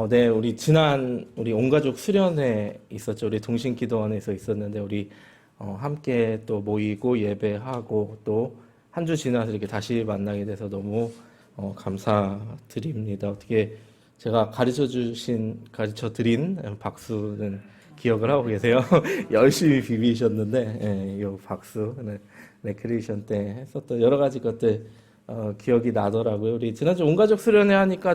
네, 우리 온가족 수련회 있었죠. 우리 동신기도원에서 있었는데, 우리, 함께 또 모이고 예배하고 또 한 주 지나서 이렇게 다시 만나게 돼서 너무, 감사드립니다. 어떻게 제가 가르쳐 드린 박수는 기억을 하고 계세요. 열심히 비비셨는데, 이 박수, 네, 레크리에이션 때 했었던 여러 가지 것들, 기억이 나더라고요. 우리 지난주 온가족 수련회 하니까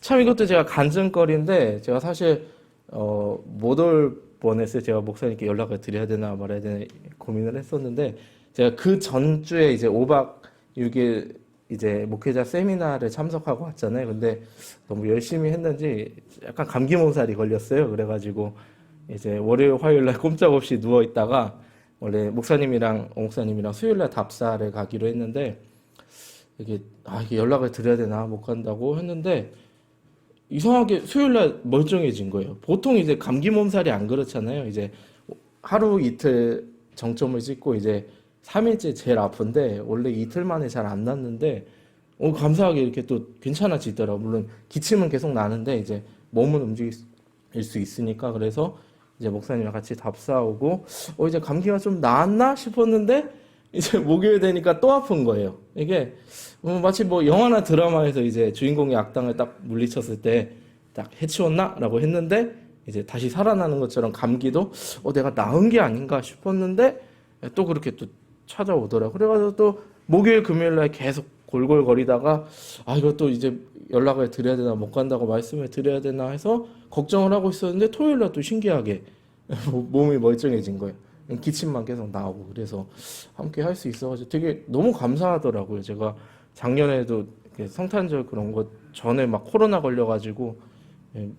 참 이것도 제가 간증거리인데 제가 사실 못 올 뻔했어요. 제가 목사님께 연락을 드려야 되나 말아야 되나 고민을 했었는데 제가 그 전주에 이제 5박 6일 이제 목회자 세미나를 참석하고 왔잖아요. 근데 너무 열심히 했는지 약간 감기 몸살이 걸렸어요. 그래가지고 이제 월요일 화요일 날 꼼짝없이 누워 있다가 원래 목사님이랑 수요일 날 답사를 가기로 했는데 이게 연락을 드려야 되나 못 간다고 했는데 이상하게 수요일 날 멀쩡해진 거예요. 보통 이제 감기 몸살이 안 그렇잖아요. 이제 하루 이틀 정점을 찍고 이제 3일째 제일 아픈데 원래 이틀 만에 잘 안 났는데 감사하게 이렇게 또 괜찮아지더라고요. 물론 기침은 계속 나는데 이제 몸은 움직일 수 있으니까 그래서 이제 목사님이랑 같이 답사오고 이제 감기가 좀 나았나 싶었는데 이제 목요일 되니까 또 아픈 거예요. 이게 마치 뭐 영화나 드라마에서 이제 주인공이 악당을 딱 물리쳤을 때 딱 해치웠나라고 했는데 이제 다시 살아나는 것처럼 감기도 내가 나은 게 아닌가 싶었는데 또 그렇게 또 찾아오더라고요. 그래가지고 또 목요일 금요일 날 계속 골골거리다가 이것도 이제 연락을 드려야 되나 못 간다고 말씀을 드려야 되나 해서 걱정을 하고 있었는데 토요일 날 또 신기하게 몸이 멀쩡해진 거예요. 기침만 계속 나오고 그래서 함께 할 수 있어가지고 되게 너무 감사하더라고요. 제가 작년에도 성탄절 그런 거 전에 막 코로나 걸려가지고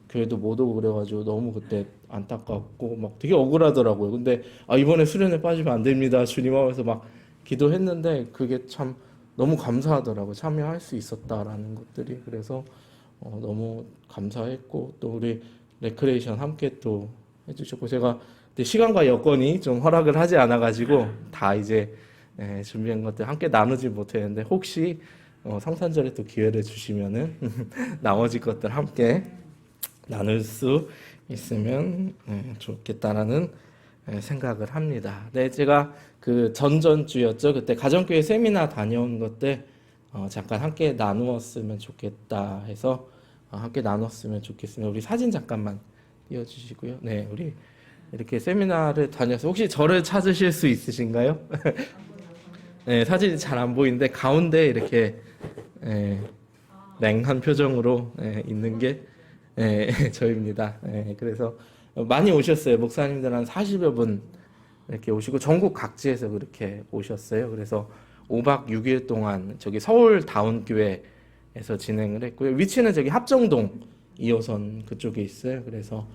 교회도 못 오고 그래가지고 너무 그때 안타깝고 막 되게 억울하더라고요. 근데 이번에 수련회 빠지면 안 됩니다 주님 하면서 막 기도했는데 그게 참 너무 감사하더라고요. 참여할 수 있었다라는 것들이. 그래서 너무 감사했고 또 우리 레크레이션 함께 또 해주셨고 제가 근데 시간과 여건이 좀 허락을 하지 않아가지고 다 이제 준비한 것들 함께 나누지 못했는데 혹시 성탄절에 또 기회를 주시면은 나머지 것들 함께 나눌 수 있으면 좋겠다라는 생각을 합니다. 네, 제가 그 전전주였죠. 그때 가정교회 세미나 다녀온 것들 잠깐 함께 나누었으면 좋겠다 해서 함께 나눴으면 좋겠습니다. 우리 사진 잠깐만 띄워주시고요. 네, 우리 이렇게 세미나를 다녀서 혹시 저를 찾으실 수 있으신가요? 네, 사진이 잘 안 보이는데 가운데 이렇게 냉한 표정으로 있는 게 저입니다. 그래서 많이 오셨어요. 목사님들 한 40여 분 이렇게 오시고 전국 각지에서 그렇게 오셨어요. 그래서 5박 6일 동안 저기 서울 다운교회에서 진행을 했고요. 위치는 저기 합정동 2호선 그쪽에 있어요. 그래서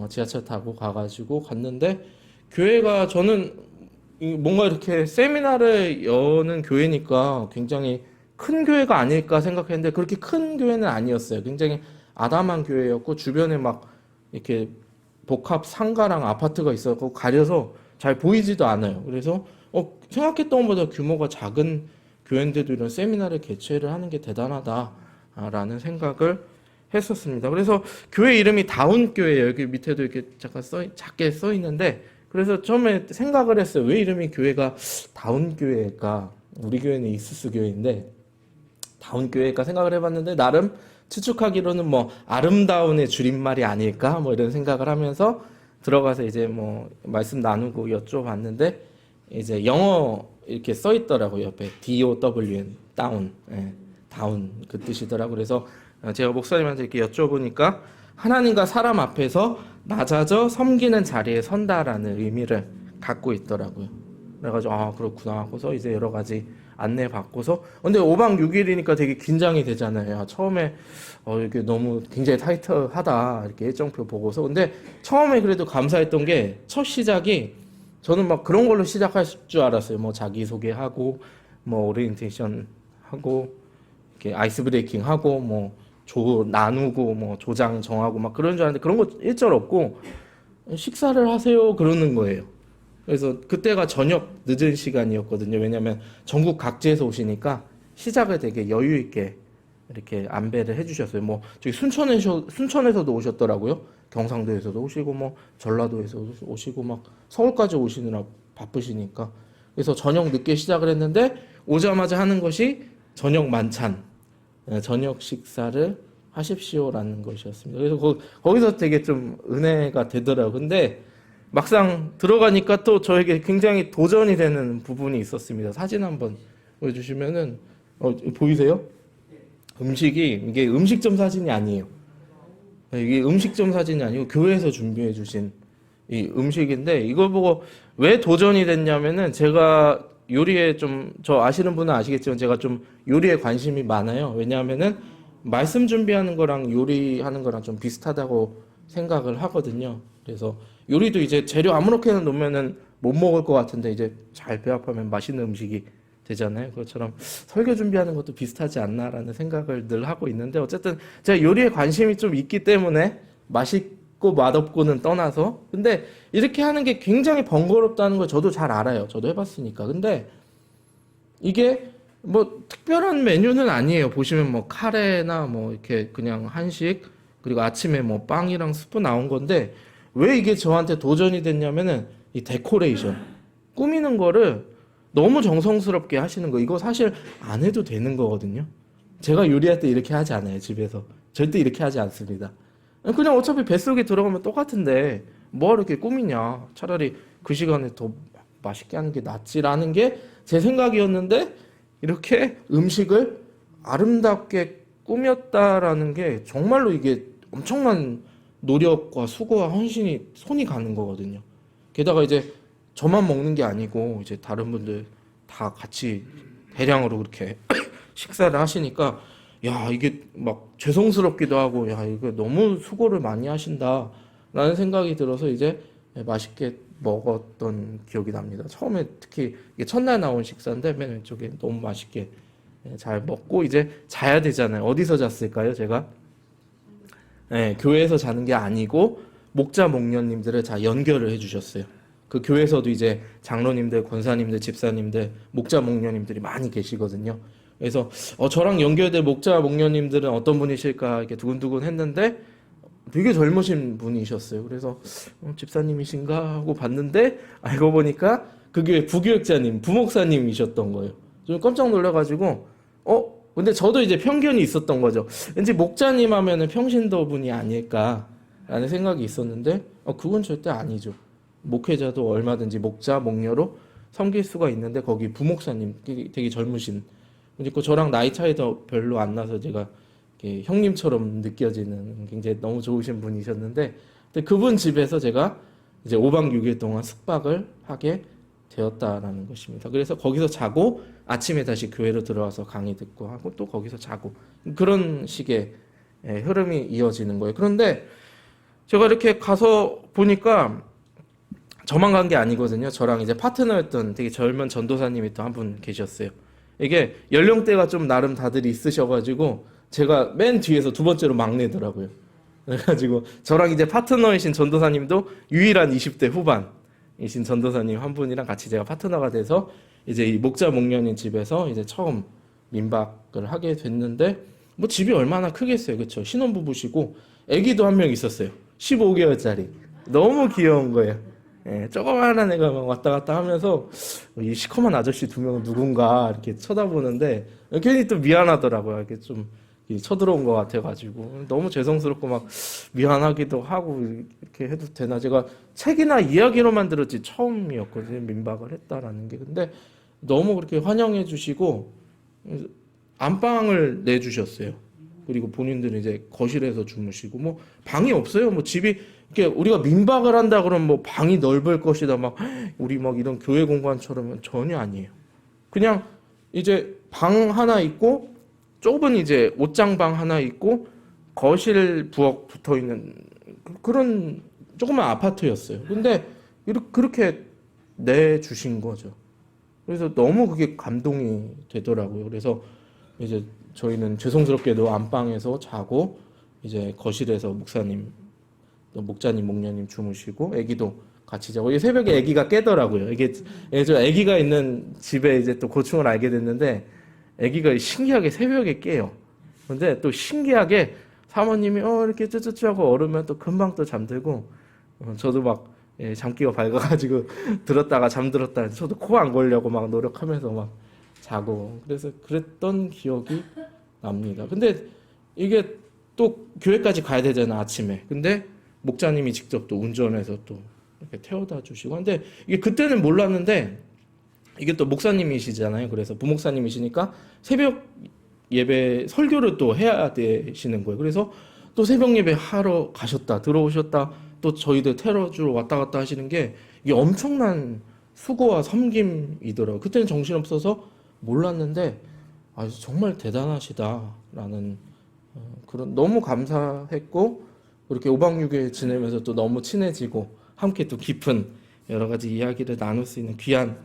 지하철 타고 가가지고 갔는데 교회가 저는 뭔가 이렇게 세미나를 여는 교회니까 굉장히 큰 교회가 아닐까 생각했는데 그렇게 큰 교회는 아니었어요. 굉장히 아담한 교회였고 주변에 막 이렇게 복합 상가랑 아파트가 있었고 가려서 잘 보이지도 않아요. 그래서 생각했던 것보다 규모가 작은 교회인데도 이런 세미나를 개최를 하는 게 대단하다라는 생각을 했었습니다. 그래서 교회 이름이 다운교회예요. 여기 밑에도 이렇게 잠깐 작게 써 있는데 그래서 처음에 생각을 했어요. 왜 이름이 교회가 다운교회일까? 우리 교회는 이수스 교회인데 다운교회일까 생각을 해봤는데 나름 추측하기로는 뭐 아름다운의 줄임말이 아닐까 뭐 이런 생각을 하면서 들어가서 이제 뭐 말씀 나누고 여쭤봤는데 이제 영어 이렇게 써 있더라고요. 옆에 DOWN 다운 다운 그 뜻이더라고요. 그래서 제가 목사님한테 이렇게 여쭤보니까 하나님과 사람 앞에서 낮아져 섬기는 자리에 선다라는 의미를 갖고 있더라고요. 그래가지고 그렇구나 하고서 이제 여러 가지 안내 받고서 근데 5박 6일이니까 되게 긴장이 되잖아요. 처음에 이렇게 너무 굉장히 타이트하다 이렇게 일정표 보고서 근데 처음에 그래도 감사했던 게 첫 시작이 저는 막 그런 걸로 시작할 줄 알았어요. 뭐 자기소개하고 뭐 오리엔테이션 하고 이렇게 아이스 브레이킹 하고 뭐 나누고 뭐 조장 정하고 막 그런 줄 알았는데 그런 거 일절 없고 식사를 하세요 그러는 거예요. 그래서 그때가 저녁 늦은 시간이었거든요. 왜냐하면 전국 각지에서 오시니까 시작을 되게 여유 있게 이렇게 안배를 해주셨어요. 뭐 저기 순천에서도 오셨더라고요. 경상도에서도 오시고 뭐 전라도에서도 오시고 막 서울까지 오시느라 바쁘시니까. 그래서 저녁 늦게 시작을 했는데 오자마자 하는 것이 저녁 만찬, 저녁 식사를 하십시오라는 것이었습니다. 그래서 거기서 되게 좀 은혜가 되더라고요. 근데 막상 들어가니까 또 저에게 굉장히 도전이 되는 부분이 있었습니다. 사진 한번 보여주시면은 보이세요? 음식이 이게 음식점 사진이 아니에요. 이게 음식점 사진이 아니고 교회에서 준비해 주신 이 음식인데 이걸 보고 왜 도전이 됐냐면은 제가 요리에 좀 저 아시는 분은 아시겠지만 제가 좀 요리에 관심이 많아요. 왜냐하면은 말씀 준비하는 거랑 요리하는 거랑 좀 비슷하다고 생각을 하거든요. 그래서 요리도 이제 재료 아무렇게나 놓으면은 못 먹을 것 같은데 이제 잘 배합하면 맛있는 음식이 되잖아요. 그것처럼 설교 준비하는 것도 비슷하지 않나라는 생각을 늘 하고 있는데 어쨌든 제가 요리에 관심이 좀 있기 때문에 맛있고 맛없고는 떠나서 근데 이렇게 하는 게 굉장히 번거롭다는 걸 저도 잘 알아요. 저도 해봤으니까. 근데 이게 뭐 특별한 메뉴는 아니에요. 보시면 뭐 카레나 뭐 이렇게 그냥 한식 그리고 아침에 뭐 빵이랑 스프 나온 건데 왜 이게 저한테 도전이 됐냐면은 이 데코레이션 꾸미는 거를 너무 정성스럽게 하시는 거 이거 사실 안 해도 되는 거거든요. 제가 요리할 때 이렇게 하지 않아요. 집에서 절대 이렇게 하지 않습니다. 그냥 어차피 뱃속에 들어가면 똑같은데 뭐 이렇게 꾸미냐 차라리 그 시간에 더 맛있게 하는 게 낫지라는 게 제 생각이었는데 이렇게 음식을 아름답게 꾸몄다라는 게 정말로 이게 엄청난 노력과 수고와 헌신이 손이 가는 거거든요. 게다가 이제 저만 먹는 게 아니고 이제 다른 분들 다 같이 대량으로 그렇게 식사를 하시니까 야 이게 막 죄송스럽기도 하고 야 이거 너무 수고를 많이 하신다라는 생각이 들어서 이제 맛있게 먹었던 기억이 납니다. 처음에 특히 이게 첫날 나온 식사인데 맨 왼쪽에 너무 맛있게 잘 먹고 이제 자야 되잖아요. 어디서 잤을까요? 제가 교회에서 자는 게 아니고 목자 목녀님들을 다 연결을 해주셨어요. 그 교회에서도 이제 장로님들, 권사님들, 집사님들, 목자 목녀님들이 많이 계시거든요. 그래서 저랑 연결된 목자 목녀님들은 어떤 분이실까 이렇게 두근두근 했는데 되게 젊으신 분이셨어요. 그래서 집사님이신가 하고 봤는데 알고 보니까 그 교회 부교육자님, 부목사님이셨던 거예요. 좀 깜짝 놀라가지고 근데 저도 이제 편견이 있었던 거죠. 왠지 목자님 하면은 평신도 분이 아닐까라는 생각이 있었는데 그건 절대 아니죠. 목회자도 얼마든지 목자, 목녀로 섬길 수가 있는데 거기 부목사님 되게 젊으신 그리고 저랑 나이 차이도 별로 안 나서 제가 형님처럼 느껴지는 굉장히 너무 좋으신 분이셨는데 그분 집에서 제가 이제 5박 6일 동안 숙박을 하게 되었다라는 것입니다. 그래서 거기서 자고 아침에 다시 교회로 들어와서 강의 듣고 하고 또 거기서 자고 그런 식의 흐름이 이어지는 거예요. 그런데 제가 이렇게 가서 보니까 저만 간 게 아니거든요. 저랑 이제 파트너였던 되게 젊은 전도사님이 또 한 분 계셨어요. 이게 연령대가 좀 나름 다들 있으셔가지고 제가 맨 뒤에서 두 번째로 막내더라고요. 그래가지고 저랑 이제 파트너이신 전도사님도 유일한 20대 후반이신 전도사님 한 분이랑 같이 제가 파트너가 돼서 이제 이 목자 목련인 집에서 이제 처음 민박을 하게 됐는데 뭐 집이 얼마나 크겠어요, 그렇죠? 신혼부부시고 아기도 한 명 있었어요. 15개월짜리. 너무 귀여운 거예요. 조그마한 애가 막 왔다 갔다 하면서 이 시커먼 아저씨 두 명은 누군가 이렇게 쳐다보는데 괜히 또 미안하더라고요. 이렇게 좀 쳐들어온 것 같아가지고 너무 죄송스럽고 막 미안하기도 하고 이렇게 해도 되나 제가 책이나 이야기로만 들었지 처음이었거든요. 민박을 했다라는 게 근데 너무 그렇게 환영해 주시고 안방을 내주셨어요. 그리고 본인들은 이제 거실에서 주무시고 뭐 방이 없어요. 뭐 집이 이렇게 우리가 민박을 한다 그러면 뭐 방이 넓을 것이다 막 우리 막 이런 교회 공간처럼은 전혀 아니에요. 그냥 이제 방 하나 있고 좁은 이제 옷장방 하나 있고 거실 부엌 붙어 있는 그런 조그만 아파트였어요. 근데 그렇게 내주신 거죠. 그래서 너무 그게 감동이 되더라고요. 그래서 이제 저희는 죄송스럽게도 안방에서 자고 이제 거실에서 목자님, 목녀님 주무시고 아기도 같이 자고 이게 새벽에 아기가 깨더라고요. 이게 저 아기가 있는 집에 이제 또 고충을 알게 됐는데 아기가 신기하게 새벽에 깨요. 근데 또 신기하게 사모님이 이렇게 쭈쭈쭈 하고 얼으면 또 금방 또 잠들고 저도 막 잠기가 밝아가지고 들었다가 잠들었다 저도 코 안 걸려고 막 노력하면서 막 자고 그래서 그랬던 기억이 납니다. 근데 이게 또 교회까지 가야 되잖아 아침에. 근데 목자님이 직접 또 운전해서 또 이렇게 태워다 주시고 근데 이게 그때는 몰랐는데 이게 또 목사님이시잖아요. 그래서 부목사님이시니까 새벽 예배 설교를 또 해야 되시는 거예요. 그래서 또 새벽 예배 하러 가셨다 들어오셨다 또 저희들 태워주러 왔다 갔다 하시는 게 이게 엄청난 수고와 섬김이더라고요. 그때는 정신없어서 몰랐는데 정말 대단하시다라는 그런 너무 감사했고 그렇게 5박 6일 지내면서 또 너무 친해지고 함께 또 깊은 여러 가지 이야기를 나눌 수 있는 귀한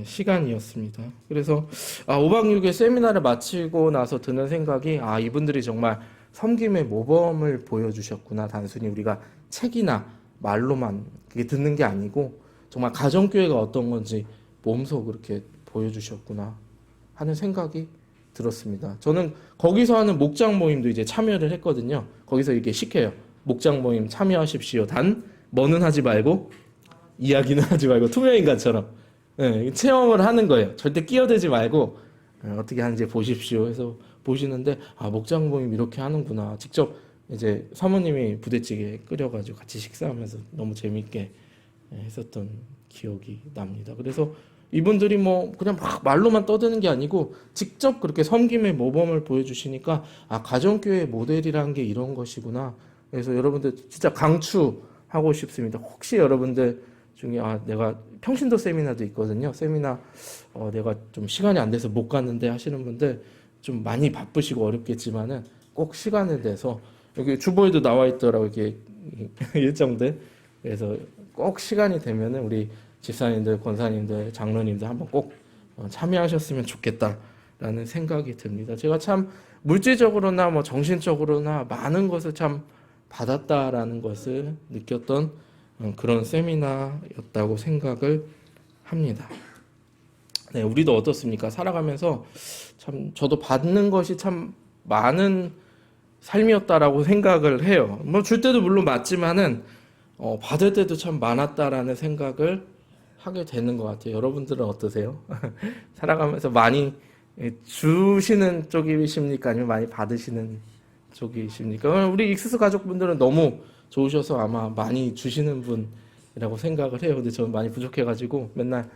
시간이었습니다. 그래서 5박 6일 세미나를 마치고 나서 드는 생각이 이분들이 정말 섬김의 모범을 보여주셨구나. 단순히 우리가 책이나 말로만 그게 듣는 게 아니고 정말 가정교회가 어떤 건지 몸소 그렇게 보여주셨구나 하는 생각이 들었습니다. 저는 거기서 하는 목장 모임도 이제 참여를 했거든요. 거기서 이렇게 시켜요. 목장 모임 참여하십시오. 단 뭐는 하지 말고 이야기는 하지 말고 투명인간처럼 체험을 하는 거예요. 절대 끼어들지 말고 어떻게 하는지 보십시오 해서 보시는데 목장 모임 이렇게 하는구나. 직접 이제 사모님이 부대찌개 끓여가지고 같이 식사하면서 너무 재밌게 했었던 기억이 납니다. 그래서 이분들이 뭐 그냥 막 말로만 떠드는 게 아니고 직접 그렇게 섬김의 모범을 보여주시니까 가정교회 모델이라는 게 이런 것이구나. 그래서 여러분들 진짜 강추하고 싶습니다. 혹시 여러분들 중에 내가 평신도 세미나도 있거든요. 세미나 내가 좀 시간이 안 돼서 못 갔는데 하시는 분들 좀 많이 바쁘시고 어렵겠지만은 꼭 시간을 내서 여기 주보에도 나와 있더라고 이렇게 일정들. 그래서 꼭 시간이 되면은 우리 집사님들, 권사님들, 장로님들 한번 꼭 참여하셨으면 좋겠다라는 생각이 듭니다. 제가 참 물질적으로나 뭐 정신적으로나 많은 것을 참 받았다라는 것을 느꼈던 그런 세미나였다고 생각을 합니다. 네, 우리도 어떻습니까? 살아가면서 참 저도 받는 것이 참 많은 삶이었다라고 생각을 해요. 뭐 줄 때도 물론 맞지만은 받을 때도 참 많았다라는 생각을 하게 되는 것 같아요. 여러분들은 어떠세요? 살아가면서 많이 주시는 쪽이십니까? 아니면 많이 받으시는 쪽이십니까? 우리 익스스 가족분들은 너무 좋으셔서 아마 많이 주시는 분이라고 생각을 해요. 근데 저는 많이 부족해가지고 맨날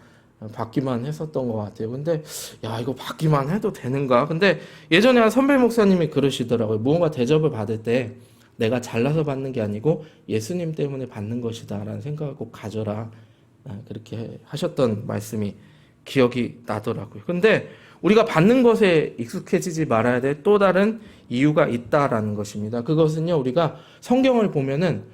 받기만 했었던 것 같아요. 근데 이거 받기만 해도 되는가? 근데 예전에 한 선배 목사님이 그러시더라고요. 무언가 대접을 받을 때 내가 잘나서 받는 게 아니고 예수님 때문에 받는 것이다 라는 생각을 꼭 가져라. 그렇게 하셨던 말씀이 기억이 나더라고요. 근데 우리가 받는 것에 익숙해지지 말아야 될 또 다른 이유가 있다라는 것입니다. 그것은요, 우리가 성경을 보면은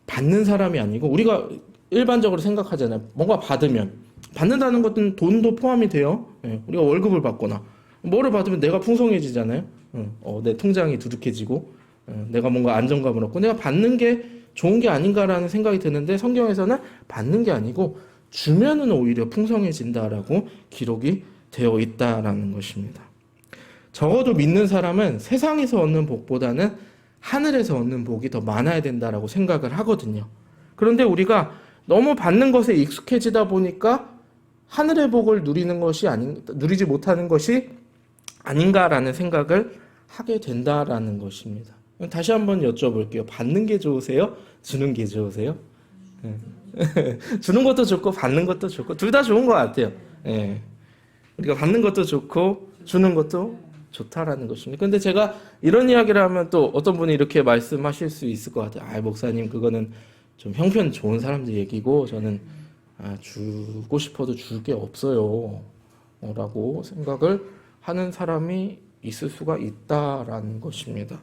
받는 사람이 아니고 우리가 일반적으로 생각하잖아요. 뭔가 받는다는 것은 돈도 포함이 돼요. 우리가 월급을 받거나 뭐를 받으면 내가 풍성해지잖아요. 내 통장이 두둑해지고 내가 뭔가 안정감을 얻고 내가 받는 게 좋은 게 아닌가라는 생각이 드는데 성경에서는 받는 게 아니고 주면은 오히려 풍성해진다라고 기록이 되어 있다라는 것입니다. 적어도 믿는 사람은 세상에서 얻는 복보다는 하늘에서 얻는 복이 더 많아야 된다라고 생각을 하거든요. 그런데 우리가 너무 받는 것에 익숙해지다 보니까 하늘의 복을 누리지 못하는 것이 아닌가라는 생각을 하게 된다라는 것입니다. 다시 한번 여쭤볼게요. 받는 게 좋으세요? 주는 게 좋으세요? 주는 것도 좋고 받는 것도 좋고 둘 다 좋은 것 같아요. 우리가 받는 것도 좋고 주는 것도 좋다라는 것입니다. 근데 제가 이런 이야기를 하면 또 어떤 분이 이렇게 말씀하실 수 있을 것 같아요. 목사님 그거는 좀 형편 좋은 사람들 얘기고 저는 주고 싶어도 줄 게 없어요 라고 생각을 하는 사람이 있을 수가 있다라는 것입니다.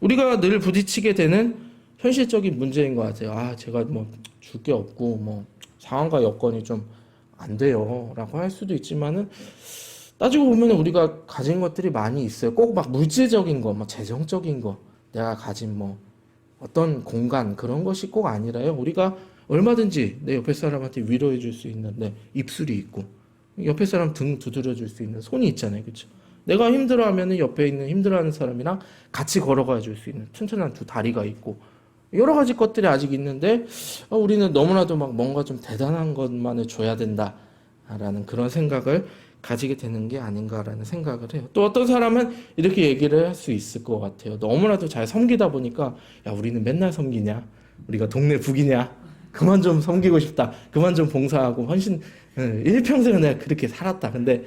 우리가 늘 부딪히게 되는 현실적인 문제인 것 같아요. 제가 뭐 줄 게 없고 뭐 상황과 여건이 좀 안 돼요 라고 할 수도 있지만은 따지고 보면 우리가 가진 것들이 많이 있어요. 꼭 막 물질적인 거, 막 재정적인 거, 내가 가진 뭐 어떤 공간 그런 것이 꼭 아니라요. 우리가 얼마든지 내 옆에 사람한테 위로해 줄 수 있는 내 입술이 있고 옆에 사람 등 두드려 줄 수 있는 손이 있잖아요. 그렇죠? 내가 힘들어하면 옆에 있는 힘들어하는 사람이랑 같이 걸어가 줄 수 있는 튼튼한 두 다리가 있고 여러 가지 것들이 아직 있는데 우리는 너무나도 막 뭔가 좀 대단한 것만을 줘야 된다라는 그런 생각을 가지게 되는 게 아닌가라는 생각을 해요. 또 어떤 사람은 이렇게 얘기를 할 수 있을 것 같아요. 너무나도 잘 섬기다 보니까 야 우리는 맨날 섬기냐? 우리가 동네 북이냐? 그만 좀 섬기고 싶다. 그만 좀 봉사하고 헌신 일평생을 내가 그렇게 살았다. 근데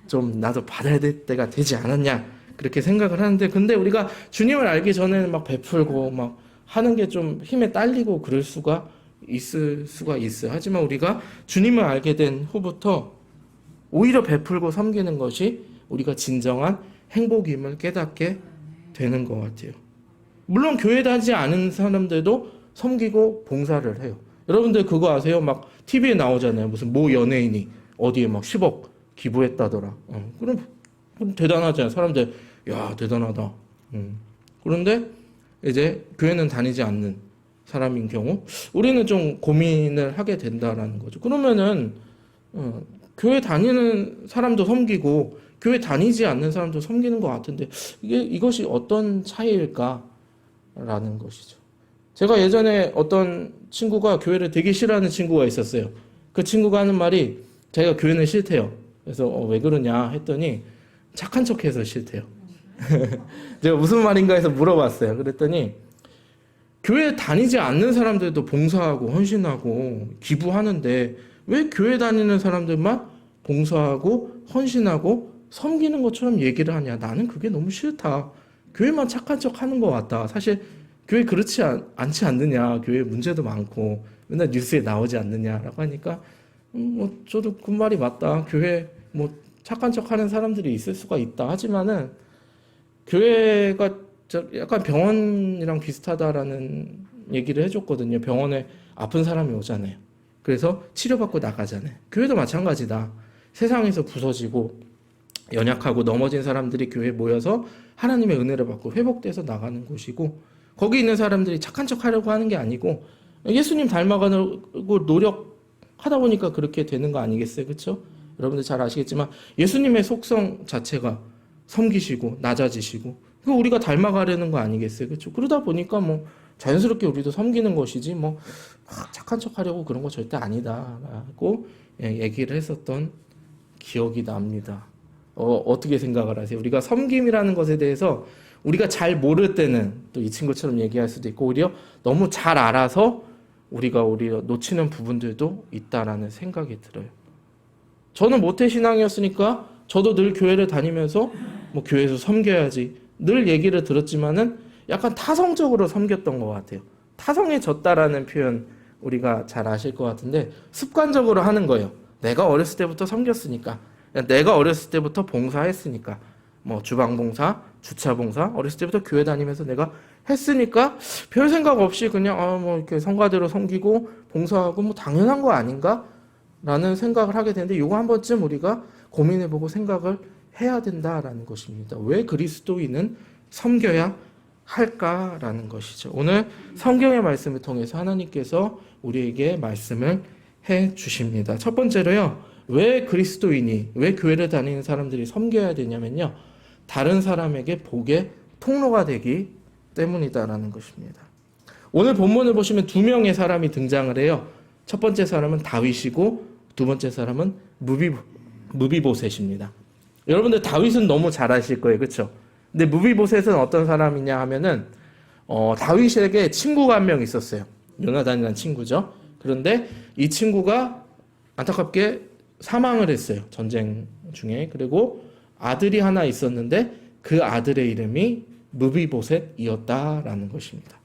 좀 나도 받아야 될 때가 되지 않았냐? 그렇게 생각을 하는데 근데 우리가 주님을 알기 전에는 막 베풀고 막 하는 게 좀 힘에 딸리고 그럴 수가 있을 수가 있어요. 하지만 우리가 주님을 알게 된 후부터 오히려 베풀고 섬기는 것이 우리가 진정한 행복임을 깨닫게 되는 것 같아요. 물론 교회 다니지 않은 사람들도 섬기고 봉사를 해요. 여러분들 그거 아세요? 막 TV에 나오잖아요. 무슨 모 연예인이 어디에 막 10억 기부했다더라. 그럼 대단하잖아요. 사람들 야 대단하다. 그런데 이제 교회는 다니지 않는 사람인 경우 우리는 좀 고민을 하게 된다라는 거죠. 그러면은 교회 다니는 사람도 섬기고 교회 다니지 않는 사람도 섬기는 것 같은데 이것이 어떤 차이일까라는 것이죠. 제가 예전에 어떤 친구가 교회를 되게 싫어하는 친구가 있었어요. 그 친구가 하는 말이 자기가 교회는 싫대요. 그래서 왜 그러냐 했더니 착한 척해서 싫대요. 제가 무슨 말인가 해서 물어봤어요. 그랬더니 교회 다니지 않는 사람들도 봉사하고 헌신하고 기부하는데 왜 교회 다니는 사람들만 봉사하고 헌신하고 섬기는 것처럼 얘기를 하냐. 나는 그게 너무 싫다. 교회만 착한 척 하는 것 같다. 사실 교회 그렇지 않지 않느냐. 교회 문제도 많고 맨날 뉴스에 나오지 않느냐라고 하니까 뭐 저도 그 말이 맞다. 교회 뭐 착한 척 하는 사람들이 있을 수가 있다. 하지만은 교회가 약간 병원이랑 비슷하다라는 얘기를 해줬거든요. 병원에 아픈 사람이 오잖아요. 그래서 치료받고 나가잖아요. 교회도 마찬가지다. 세상에서 부서지고 연약하고 넘어진 사람들이 교회에 모여서 하나님의 은혜를 받고 회복돼서 나가는 곳이고 거기 있는 사람들이 착한 척 하려고 하는 게 아니고 예수님 닮아가려고 노력하다 보니까 그렇게 되는 거 아니겠어요? 그렇죠? 여러분들 잘 아시겠지만 예수님의 속성 자체가 섬기시고 낮아지시고 그거 우리가 닮아가려는 거 아니겠어요? 그렇죠? 그러다 보니까 뭐 자연스럽게 우리도 섬기는 것이지 뭐 착한 척 하려고 그런 거 절대 아니다라고 얘기를 했었던 기억이 납니다. 어떻게 생각을 하세요? 우리가 섬김이라는 것에 대해서 우리가 잘 모를 때는 또 이 친구처럼 얘기할 수도 있고 오히려 너무 잘 알아서 우리가 오히려 놓치는 부분들도 있다라는 생각이 들어요. 저는 모태신앙이었으니까 저도 늘 교회를 다니면서 뭐 교회에서 섬겨야지 늘 얘기를 들었지만은 약간 타성적으로 섬겼던 것 같아요. 타성해졌다라는 표현 우리가 잘 아실 것 같은데 습관적으로 하는 거예요. 내가 어렸을 때부터 섬겼으니까 내가 어렸을 때부터 봉사했으니까 뭐 주방봉사, 주차봉사 어렸을 때부터 교회 다니면서 내가 했으니까 별 생각 없이 그냥 뭐 이렇게 성가대로 섬기고 봉사하고 뭐 당연한 거 아닌가? 라는 생각을 하게 되는데 이거 한 번쯤 우리가 고민해보고 생각을 해야 된다라는 것입니다. 왜 그리스도인은 섬겨야 할까라는 것이죠. 오늘 성경의 말씀을 통해서 하나님께서 우리에게 말씀을 해 주십니다. 첫 번째로요. 왜 그리스도인이, 왜 교회를 다니는 사람들이 섬겨야 되냐면요. 다른 사람에게 복의 통로가 되기 때문이다라는 것입니다. 오늘 본문을 보시면 두 명의 사람이 등장을 해요. 첫 번째 사람은 다윗이고 두 번째 사람은 무비보셋입니다. 여러분들 다윗은 너무 잘 아실 거예요. 그렇죠? 근데 무비보셋은 어떤 사람이냐 하면은 다윗에게 친구가 한 명 있었어요. 요나단이라는 친구죠. 그런데 이 친구가 안타깝게 사망을 했어요. 전쟁 중에. 그리고 아들이 하나 있었는데 그 아들의 이름이 무비보셋이었다라는 것입니다.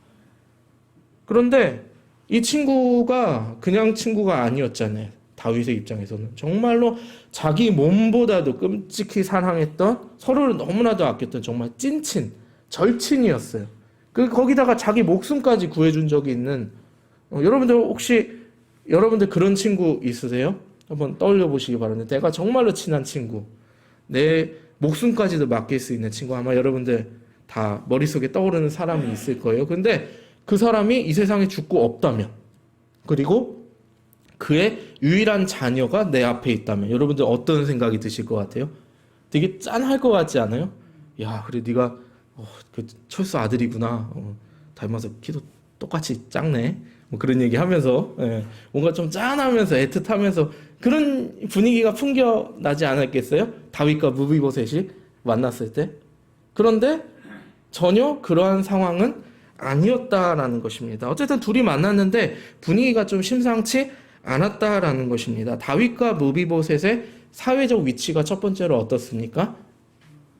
그런데 이 친구가 그냥 친구가 아니었잖아요. 다윗의 입장에서는 정말로 자기 몸보다도 끔찍히 사랑했던 서로를 너무나도 아꼈던 정말 찐친, 절친이었어요. 거기다가 자기 목숨까지 구해준 적이 있는 여러분들 혹시 여러분들 그런 친구 있으세요? 한번 떠올려 보시기 바랍니다. 내가 정말로 친한 친구, 내 목숨까지도 맡길 수 있는 친구 아마 여러분들 다 머릿속에 떠오르는 사람이 있을 거예요. 근데 그 사람이 이 세상에 죽고 없다면 그리고 그의 유일한 자녀가 내 앞에 있다면 여러분들 어떤 생각이 드실 것 같아요? 되게 짠할 것 같지 않아요? 야, 그래 네가 그 철수 아들이구나. 닮아서 키도 똑같이 작네. 뭐 그런 얘기 하면서 뭔가 좀 짠하면서 애틋하면서 그런 분위기가 풍겨나지 않았겠어요? 다윗과 무비보셋이 만났을 때. 그런데 전혀 그러한 상황은 아니었다라는 것입니다. 어쨌든 둘이 만났는데 분위기가 좀 심상치 않았다라는 것입니다. 다윗과 무비보셋의 사회적 위치가 첫 번째로 어떻습니까?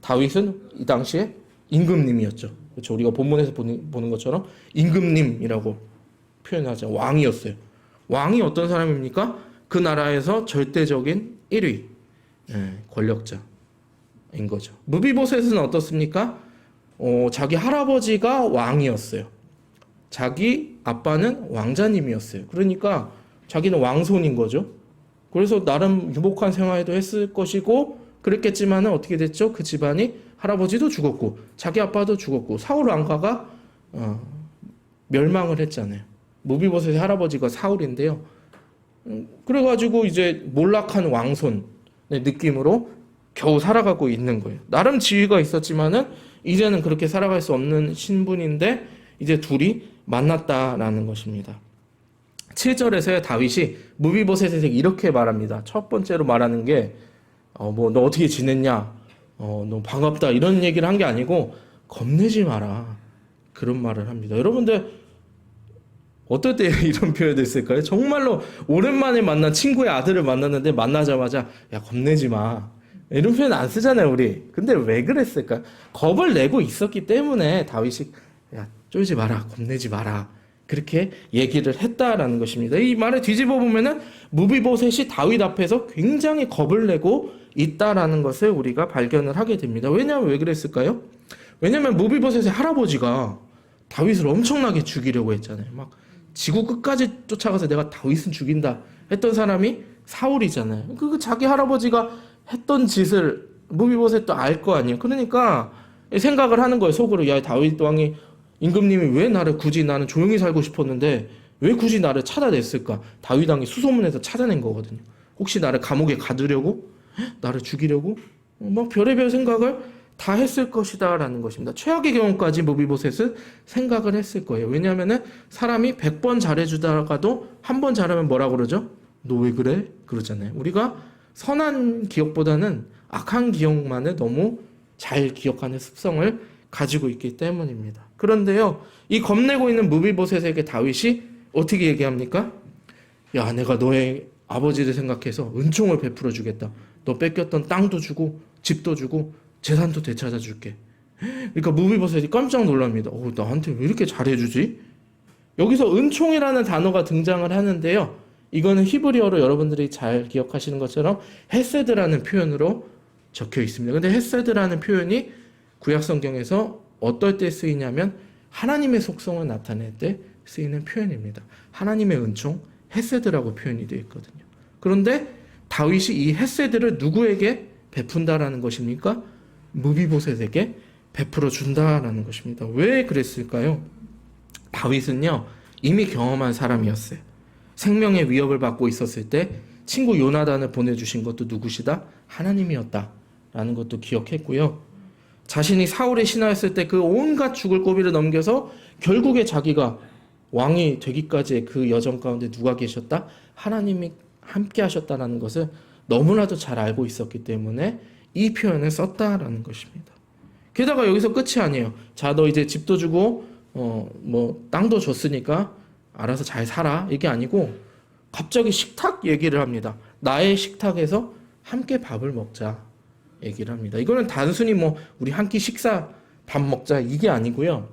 다윗은 이 당시에 임금님이었죠. 그렇죠. 우리가 본문에서 보는 것처럼 임금님이라고 표현하죠. 왕이었어요. 왕이 어떤 사람입니까? 그 나라에서 절대적인 1위 권력자인 거죠. 무비보셋은 어떻습니까? 자기 할아버지가 왕이었어요. 자기 아빠는 왕자님이었어요. 그러니까 자기는 왕손인 거죠. 그래서 나름 유복한 생활도 했을 것이고 그랬겠지만은 어떻게 됐죠? 그 집안이 할아버지도 죽었고 자기 아빠도 죽었고 사울 왕가가 멸망을 했잖아요. 무비보셋의 할아버지가 사울인데요. 그래가지고 이제 몰락한 왕손의 느낌으로 겨우 살아가고 있는 거예요. 나름 지위가 있었지만은 이제는 그렇게 살아갈 수 없는 신분인데 이제 둘이 만났다라는 것입니다. 7절에서요 다윗이 무비보셋에게 이렇게 말합니다. 첫 번째로 말하는 게 너 어떻게 지냈냐? 너 반갑다 이런 얘기를 한 게 아니고 겁내지 마라 그런 말을 합니다. 여러분들 어떨 때 이런 표현이 있을까요? 정말로 오랜만에 만난 친구의 아들을 만났는데 만나자마자 야 겁내지 마 이런 표현 안 쓰잖아요 우리. 근데 왜 그랬을까요? 겁을 내고 있었기 때문에 다윗이 야 쫄지 마라 겁내지 마라 그렇게 얘기를 했다라는 것입니다. 이 말을 뒤집어 보면은 무비보셋이 다윗 앞에서 굉장히 겁을 내고 있다라는 것을 우리가 발견을 하게 됩니다. 왜냐하면 왜 그랬을까요? 왜냐하면 무비보셋의 할아버지가 다윗을 엄청나게 죽이려고 했잖아요. 막 지구 끝까지 쫓아가서 내가 다윗은 죽인다 했던 사람이 사울이잖아요. 그 자기 할아버지가 했던 짓을 무비보셋도 알 거 아니에요. 그러니까 생각을 하는 거예요. 속으로 야 다윗 왕이 임금님이 왜 나를 굳이 나는 조용히 살고 싶었는데 왜 굳이 나를 찾아냈을까? 다윗 왕이 수소문해서 찾아낸 거거든요. 혹시 나를 감옥에 가두려고? 나를 죽이려고? 막 별의별 생각을 다 했을 것이다라는 것입니다. 최악의 경우까지 무비보셋은 생각을 했을 거예요. 왜냐하면은 사람이 100번 잘해주다가도 한 번 잘하면 뭐라 그러죠? 너 왜 그래? 그러잖아요. 우리가 선한 기억보다는 악한 기억만을 너무 잘 기억하는 습성을 가지고 있기 때문입니다. 그런데요, 이 겁내고 있는 무비보셋에게 다윗이 어떻게 얘기합니까? 야, 내가 너의 아버지를 생각해서 은총을 베풀어 주겠다. 너 뺏겼던 땅도 주고 집도 주고 재산도 되찾아 줄게. 그러니까 무비보셋이 깜짝 놀랍니다. 나한테 왜 이렇게 잘해주지? 여기서 은총이라는 단어가 등장을 하는데요. 이거는 히브리어로 여러분들이 잘 기억하시는 것처럼 헤세드라는 표현으로 적혀 있습니다. 근데 헤세드라는 표현이 구약 성경에서 어떨 때 쓰이냐면 하나님의 속성을 나타낼 때 쓰이는 표현입니다. 하나님의 은총, 헤세드라고 표현이 되어 있거든요. 그런데 다윗이 이 헤세드를 누구에게 베푼다라는 것입니까? 무비보셋에게 베풀어 준다라는 것입니다. 왜 그랬을까요? 다윗은요 이미 경험한 사람이었어요. 생명의 위협을 받고 있었을 때 친구 요나단을 보내주신 것도 누구시다? 하나님이었다라는 것도 기억했고요. 자신이 사울의 신하였을 때 그 온갖 죽을 고비를 넘겨서 결국에 자기가 왕이 되기까지의 그 여정 가운데 누가 계셨다? 하나님이 함께 하셨다는 것을 너무나도 잘 알고 있었기 때문에 이 표현을 썼다라는 것입니다. 게다가 여기서 끝이 아니에요. 자, 너 이제 집도 주고 땅도 줬으니까 알아서 잘 살아. 이게 아니고 갑자기 식탁 얘기를 합니다. 나의 식탁에서 함께 밥을 먹자 얘기를 합니다. 이거는 단순히 우리 한 끼 식사 밥 먹자 이게 아니고요.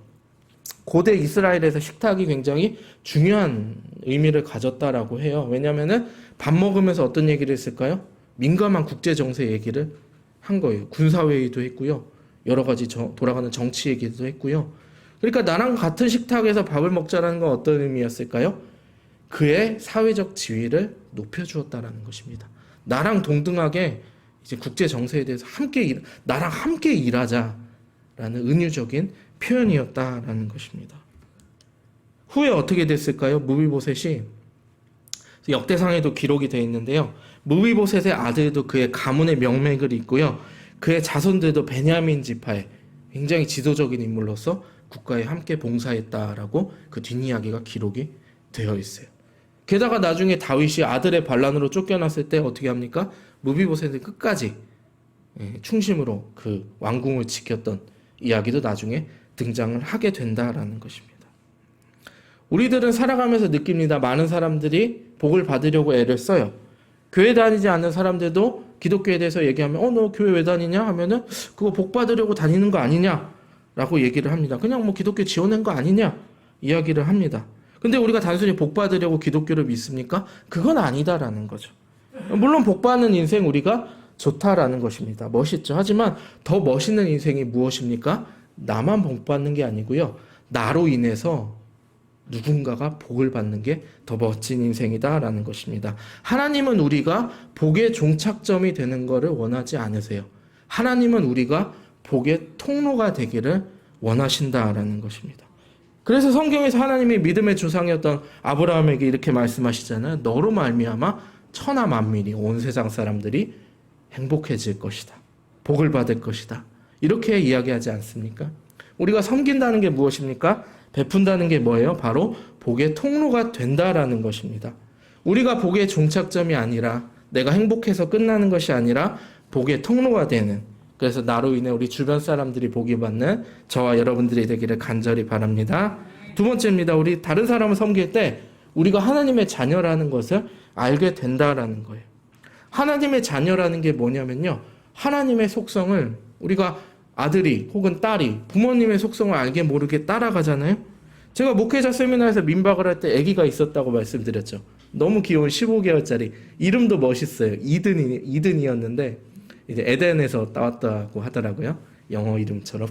고대 이스라엘에서 식탁이 굉장히 중요한 의미를 가졌다라고 해요. 왜냐하면은 밥 먹으면서 어떤 얘기를 했을까요? 민감한 국제 정세 얘기를 한 거예요. 군사회의도 했고요. 여러 가지 돌아가는 정치 얘기도 했고요. 그러니까 나랑 같은 식탁에서 밥을 먹자라는 건 어떤 의미였을까요? 그의 사회적 지위를 높여주었다라는 것입니다. 나랑 동등하게 이제 국제 정세에 대해서 나랑 함께 일하자라는 은유적인 표현이었다라는 것입니다. 후에 어떻게 됐을까요? 무비보셋이 역대상에도 기록이 되어 있는데요. 무비보셋의 아들도 그의 가문의 명맥을 잇고요. 그의 자손들도 베냐민 지파의 굉장히 지도적인 인물로서 국가에 함께 봉사했다라고 그 뒷이야기가 기록이 되어 있어요. 게다가 나중에 다윗이 아들의 반란으로 쫓겨났을 때 어떻게 합니까? 무비보셋은 끝까지 충심으로 그 왕궁을 지켰던 이야기도 나중에 등장을 하게 된다라는 것입니다. 우리들은 살아가면서 느낍니다. 많은 사람들이 복을 받으려고 애를 써요. 교회 다니지 않는 사람들도 기독교에 대해서 얘기하면 너 교회 왜 다니냐 하면은 그거 복 받으려고 다니는 거 아니냐라고 얘기를 합니다. 그냥 기독교 지어낸 거 아니냐 이야기를 합니다. 근데 우리가 단순히 복 받으려고 기독교를 믿습니까? 그건 아니다라는 거죠. 물론 복 받는 인생 우리가 좋다라는 것입니다. 멋있죠. 하지만 더 멋있는 인생이 무엇입니까? 나만 복 받는 게 아니고요. 나로 인해서 누군가가 복을 받는 게 더 멋진 인생이다라는 것입니다. 하나님은 우리가 복의 종착점이 되는 것을 원하지 않으세요. 하나님은 우리가 복의 통로가 되기를 원하신다라는 것입니다. 그래서 성경에서 하나님이 믿음의 조상이었던 아브라함에게 이렇게 말씀하시잖아요. 너로 말미암아 천하 만민이 온 세상 사람들이 행복해질 것이다. 복을 받을 것이다. 이렇게 이야기하지 않습니까? 우리가 섬긴다는 게 무엇입니까? 베푼다는 게 뭐예요? 바로 복의 통로가 된다라는 것입니다. 우리가 복의 종착점이 아니라 내가 행복해서 끝나는 것이 아니라 복의 통로가 되는, 그래서 나로 인해 우리 주변 사람들이 복이 받는 저와 여러분들이 되기를 간절히 바랍니다. 두 번째입니다. 우리 다른 사람을 섬길 때 우리가 하나님의 자녀라는 것을 알게 된다라는 거예요. 하나님의 자녀라는 게 뭐냐면요. 하나님의 속성을 우리가 아들이 혹은 딸이 부모님의 속성을 알게 모르게 따라가잖아요. 제가 목회자 세미나에서 민박을 할 때 아기가 있었다고 말씀드렸죠. 너무 귀여운 15개월짜리. 이름도 멋있어요. 이든이었는데 이제 에덴에서 따왔다고 하더라고요. 영어 이름처럼.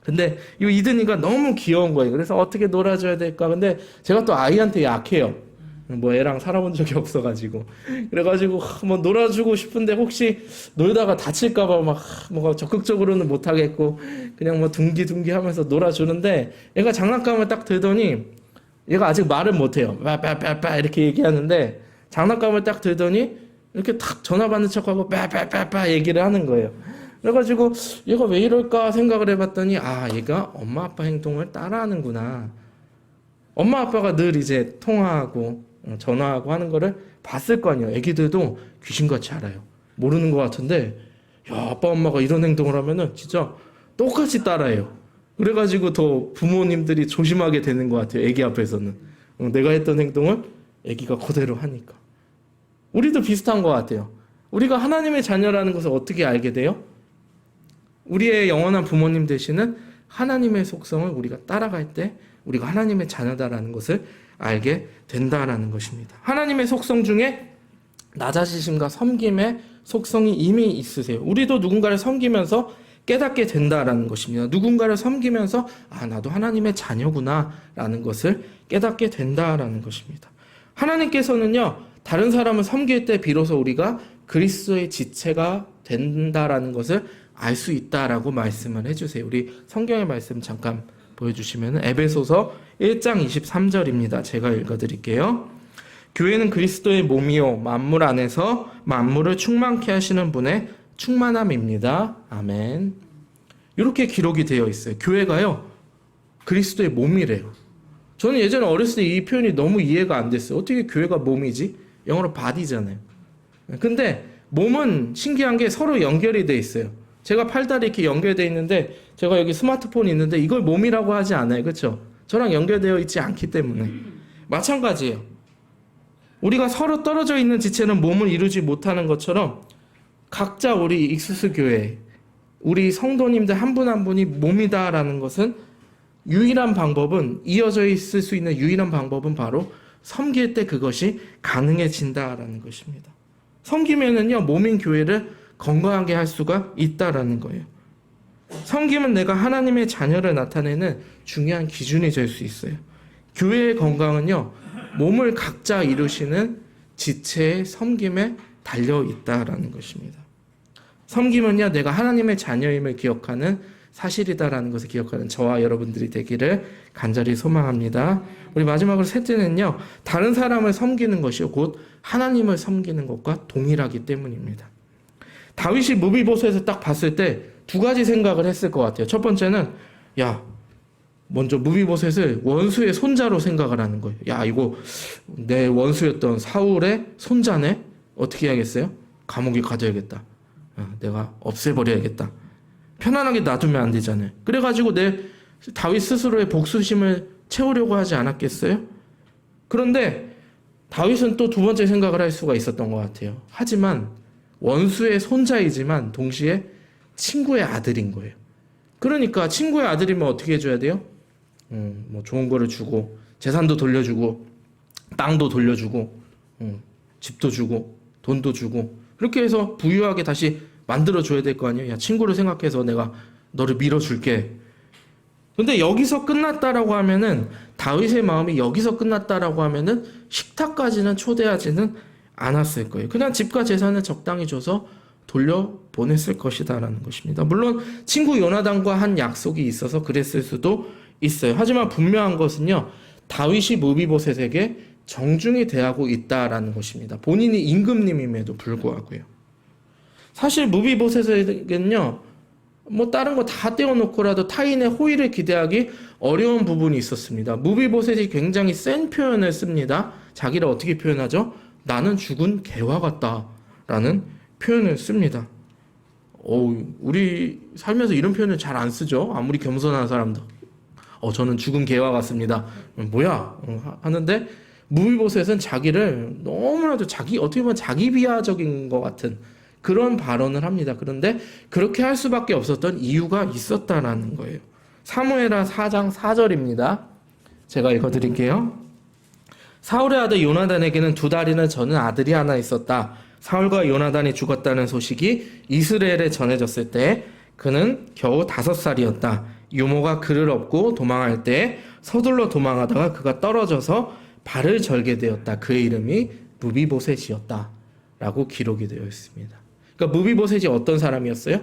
근데 이 이든이가 너무 귀여운 거예요. 그래서 어떻게 놀아줘야 될까? 근데 제가 또 아이한테 약해요. 애랑 살아본 적이 없어가지고. 그래가지고 놀아주고 싶은데 혹시 놀다가 다칠까봐 뭐가 적극적으로는 못하겠고 그냥 둥기둥기 하면서 놀아주는데 얘가 장난감을 딱 들더니 얘가 아직 말을 못해요. 빠빠빠빠 이렇게 얘기하는데 장난감을 딱 들더니 이렇게 탁 전화 받는 척하고 빠빠빠빠 얘기를 하는 거예요. 그래가지고 얘가 왜 이럴까 생각을 해봤더니 얘가 엄마 아빠 행동을 따라하는구나. 엄마 아빠가 늘 이제 통화하고 전화하고 하는 거를 봤을 거 아니에요. 애기들도 귀신같이 알아요. 모르는 것 같은데 아빠 엄마가 이런 행동을 하면은 진짜 똑같이 따라해요. 그래가지고 더 부모님들이 조심하게 되는 것 같아요. 애기 앞에서는. 내가 했던 행동을 애기가 그대로 하니까. 우리도 비슷한 것 같아요. 우리가 하나님의 자녀라는 것을 어떻게 알게 돼요? 우리의 영원한 부모님 되시는 하나님의 속성을 우리가 따라갈 때 우리가 하나님의 자녀다라는 것을 알게 된다라는 것입니다. 하나님의 속성 중에 낮아지심과 섬김의 속성이 이미 있으세요. 우리도 누군가를 섬기면서 깨닫게 된다라는 것입니다. 누군가를 섬기면서 나도 하나님의 자녀구나라는 것을 깨닫게 된다라는 것입니다. 하나님께서는요, 다른 사람을 섬길 때 비로소 우리가 그리스도의 지체가 된다라는 것을 알 수 있다라고 말씀을 해주세요. 우리 성경의 말씀 잠깐 보여주시면 에베소서 1장 23절입니다. 제가 읽어드릴게요. 교회는 그리스도의 몸이요 만물 안에서 만물을 충만케 하시는 분의 충만함입니다. 아멘. 이렇게 기록이 되어 있어요. 교회가요 그리스도의 몸이래요. 저는 예전에 어렸을 때 이 표현이 너무 이해가 안 됐어요. 어떻게 교회가 몸이지? 영어로 body잖아요. 근데 몸은 신기한 게 서로 연결이 돼 있어요. 제가 팔다리 이렇게 연결되어 있는데 제가 여기 스마트폰이 있는데 이걸 몸이라고 하지 않아요. 그렇죠? 저랑 연결되어 있지 않기 때문에. 마찬가지예요. 우리가 서로 떨어져 있는 지체는 몸을 이루지 못하는 것처럼 각자 우리 익수스 교회, 우리 성도님들 한 분 한 분이 몸이다라는 것은 유일한 방법은, 이어져 있을 수 있는 유일한 방법은 바로 섬길 때 그것이 가능해진다라는 것입니다. 섬기면은요, 몸인 교회를 건강하게 할 수가 있다라는 거예요. 섬김은 내가 하나님의 자녀를 나타내는 중요한 기준이 될 수 있어요. 교회의 건강은요, 몸을 각자 이루시는 지체의 섬김에 달려 있다라는 것입니다. 섬김은요, 내가 하나님의 자녀임을 기억하는 사실이다라는 것을 기억하는 저와 여러분들이 되기를 간절히 소망합니다. 우리 마지막으로 셋째는요, 다른 사람을 섬기는 것이 곧 하나님을 섬기는 것과 동일하기 때문입니다. 다윗이 무비보셋을 딱 봤을 때 두 가지 생각을 했을 것 같아요. 첫 번째는 먼저 무비보셋을 원수의 손자로 생각을 하는 거예요. 이거 내 원수였던 사울의 손자네? 어떻게 해야겠어요? 감옥에 가둬야겠다. 내가 없애버려야겠다. 편안하게 놔두면 안 되잖아요. 그래가지고 다윗 스스로의 복수심을 채우려고 하지 않았겠어요? 그런데 다윗은 또 두 번째 생각을 할 수가 있었던 것 같아요. 하지만 원수의 손자이지만 동시에 친구의 아들인 거예요. 그러니까 친구의 아들이면 어떻게 해줘야 돼요? 좋은 거를 주고 재산도 돌려주고 땅도 돌려주고 집도 주고 돈도 주고 그렇게 해서 부유하게 다시 만들어줘야 될 거 아니에요. 친구를 생각해서 내가 너를 밀어줄게. 근데 여기서 끝났다라고 하면은 다윗의 마음이 여기서 끝났다라고 하면은 식탁까지는 초대하지는 않았을 거예요. 그냥 집과 재산을 적당히 줘서 돌려보냈을 것이다라는 것입니다. 물론 친구 요나단과 한 약속이 있어서 그랬을 수도 있어요. 하지만 분명한 것은요, 다윗이 무비보셋에게 정중히 대하고 있다라는 것입니다. 본인이 임금님임에도 불구하고요. 사실 무비보셋에게는요, 다른 거 다 떼어놓고라도 타인의 호의를 기대하기 어려운 부분이 있었습니다. 무비보셋이 굉장히 센 표현을 씁니다. 자기를 어떻게 표현하죠? 나는 죽은 개와 같다라는 표현을 씁니다. 우리 살면서 이런 표현을 잘 안 쓰죠. 아무리 겸손한 사람도. 저는 죽은 개와 같습니다. 뭐야? 하는데 무비보셋은 자기를 너무나도 어떻게 보면 자기 비하적인 것 같은 그런 발언을 합니다. 그런데 그렇게 할 수밖에 없었던 이유가 있었다라는 거예요. 사무엘하 4장 4절입니다. 제가 읽어드릴게요. 사울의 아들 요나단에게는 2달이나 저는 아들이 하나 있었다. 사울과 요나단이 죽었다는 소식이 이스라엘에 전해졌을 때 그는 겨우 5살이었다. 유모가 그를 업고 도망할 때 서둘러 도망하다가 그가 떨어져서 발을 절게 되었다. 그의 이름이 무비보셋이었다. 라고 기록이 되어 있습니다. 그러니까 무비보셋이 어떤 사람이었어요?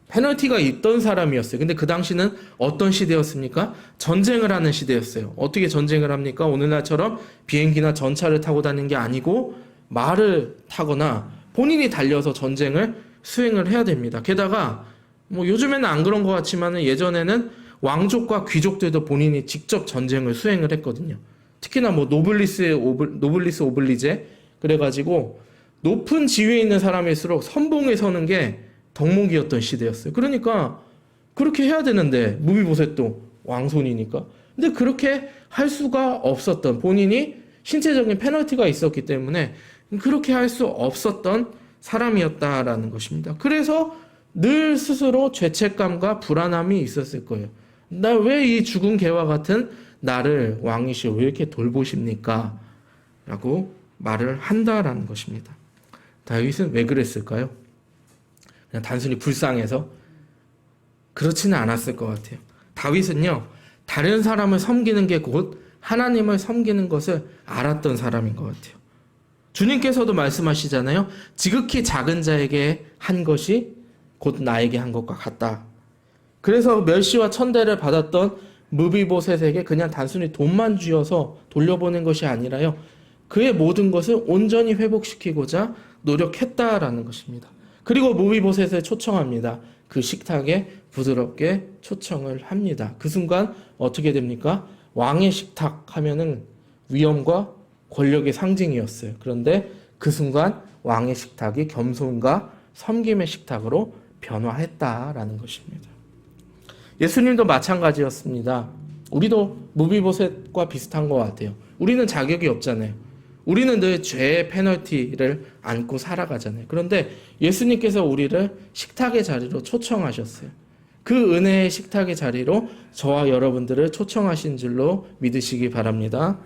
페널티가 있던 사람이었어요. 근데 그 당시는 어떤 시대였습니까? 전쟁을 하는 시대였어요. 어떻게 전쟁을 합니까? 오늘날처럼 비행기나 전차를 타고 다니는 게 아니고 말을 타거나 본인이 달려서 전쟁을 수행을 해야 됩니다. 게다가 요즘에는 안 그런 것 같지만 예전에는 왕족과 귀족들도 본인이 직접 전쟁을 수행을 했거든요. 특히나 노블리스 오블리제 그래가지고 높은 지위에 있는 사람일수록 선봉에 서는 게 덕목이었던 시대였어요. 그러니까 그렇게 해야 되는데 무비보셋도 왕손이니까. 근데 그렇게 할 수가 없었던 본인이 신체적인 페널티가 있었기 때문에 그렇게 할 수 없었던 사람이었다라는 것입니다. 그래서 늘 스스로 죄책감과 불안함이 있었을 거예요. 나 왜 이 죽은 개와 같은 나를 왕이시여 왜 이렇게 돌보십니까? 라고 말을 한다라는 것입니다. 다윗은 왜 그랬을까요? 그냥 단순히 불쌍해서? 그렇지는 않았을 것 같아요. 다윗은요, 다른 사람을 섬기는 게 곧 하나님을 섬기는 것을 알았던 사람인 것 같아요. 주님께서도 말씀하시잖아요. 지극히 작은 자에게 한 것이 곧 나에게 한 것과 같다. 그래서 멸시와 천대를 받았던 무비보셋에게 그냥 단순히 돈만 쥐어서 돌려보낸 것이 아니라요. 그의 모든 것을 온전히 회복시키고자 노력했다라는 것입니다. 그리고 무비보셋을 초청합니다. 그 식탁에 부드럽게 초청을 합니다. 그 순간 어떻게 됩니까? 왕의 식탁 하면은 위엄과 권력의 상징이었어요. 그런데 그 순간 왕의 식탁이 겸손과 섬김의 식탁으로 변화했다라는 것입니다. 예수님도 마찬가지였습니다. 우리도 무비보셋과 비슷한 것 같아요. 우리는 자격이 없잖아요. 우리는 늘 죄의 페널티를 안고 살아가잖아요. 그런데 예수님께서 우리를 식탁의 자리로 초청하셨어요. 그 은혜의 식탁의 자리로 저와 여러분들을 초청하신 줄로 믿으시기 바랍니다.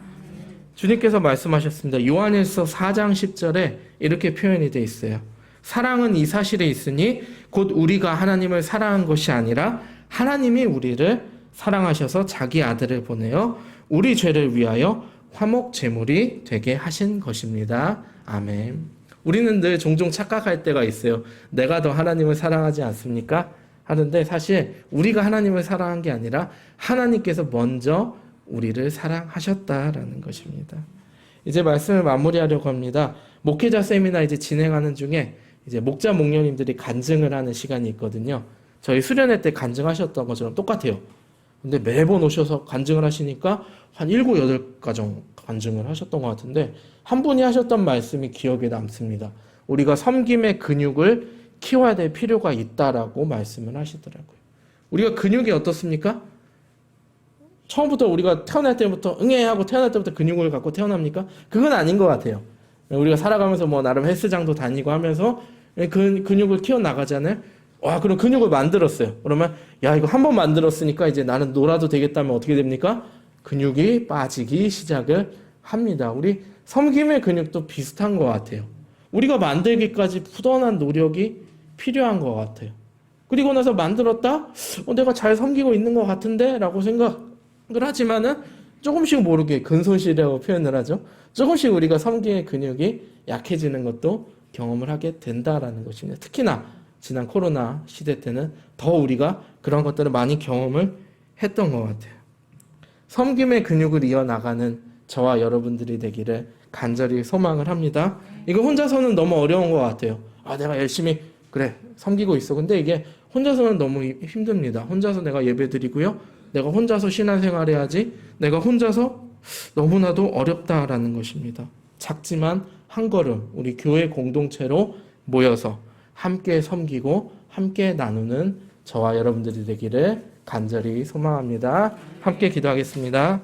주님께서 말씀하셨습니다. 요한일서 4장 10절에 이렇게 표현이 되어 있어요. 사랑은 이 사실에 있으니 곧 우리가 하나님을 사랑한 것이 아니라 하나님이 우리를 사랑하셔서 자기 아들을 보내어 우리 죄를 위하여 화목 제물이 되게 하신 것입니다. 아멘. 우리는 늘 종종 착각할 때가 있어요. 내가 더 하나님을 사랑하지 않습니까? 하는데 사실 우리가 하나님을 사랑한 게 아니라 하나님께서 먼저 우리를 사랑하셨다라는 것입니다. 이제 말씀을 마무리하려고 합니다. 목회자 세미나 이제 진행하는 중에 이제 목자 목녀님들이 간증을 하는 시간이 있거든요. 저희 수련회 때 간증하셨던 것처럼 똑같아요. 근데 매번 오셔서 간증을 하시니까 한 7, 8가정 간증을 하셨던 것 같은데 한 분이 하셨던 말씀이 기억에 남습니다. 우리가 섬김의 근육을 키워야 될 필요가 있다라고 말씀을 하시더라고요. 우리가 근육이 어떻습니까? 처음부터 우리가 태어날 때부터 응애 하고 태어날 때부터 근육을 갖고 태어납니까? 그건 아닌 것 같아요. 우리가 살아가면서 뭐 나름 헬스장도 다니고 하면서 근육을 키워나가잖아요. 와, 그럼 근육을 만들었어요. 그러면 야, 이거 한 번 만들었으니까 이제 나는 놀아도 되겠다면 어떻게 됩니까? 근육이 빠지기 시작을 합니다. 우리 섬김의 근육도 비슷한 것 같아요. 우리가 만들기까지 부단한 노력이 필요한 것 같아요. 그리고 나서 만들었다? 내가 잘 섬기고 있는 것 같은데? 라고 생각을 하지만은 조금씩 모르게 근손실이라고 표현을 하죠. 조금씩 우리가 섬김의 근육이 약해지는 것도 경험을 하게 된다라는 것입니다. 특히나 지난 코로나 시대 때는 더 우리가 그런 것들을 많이 경험을 했던 것 같아요. 섬김의 근육을 이어나가는 저와 여러분들이 되기를 간절히 소망을 합니다. 이거 혼자서는 너무 어려운 것 같아요. 내가 열심히 그래 섬기고 있어. 근데 이게 혼자서는 너무 힘듭니다. 혼자서 내가 예배드리고요. 내가 혼자서 신앙생활 해야지. 내가 혼자서 너무나도 어렵다라는 것입니다. 작지만 한 걸음 우리 교회 공동체로 모여서 함께 섬기고 함께 나누는 저와 여러분들이 되기를 간절히 소망합니다. 함께 기도하겠습니다.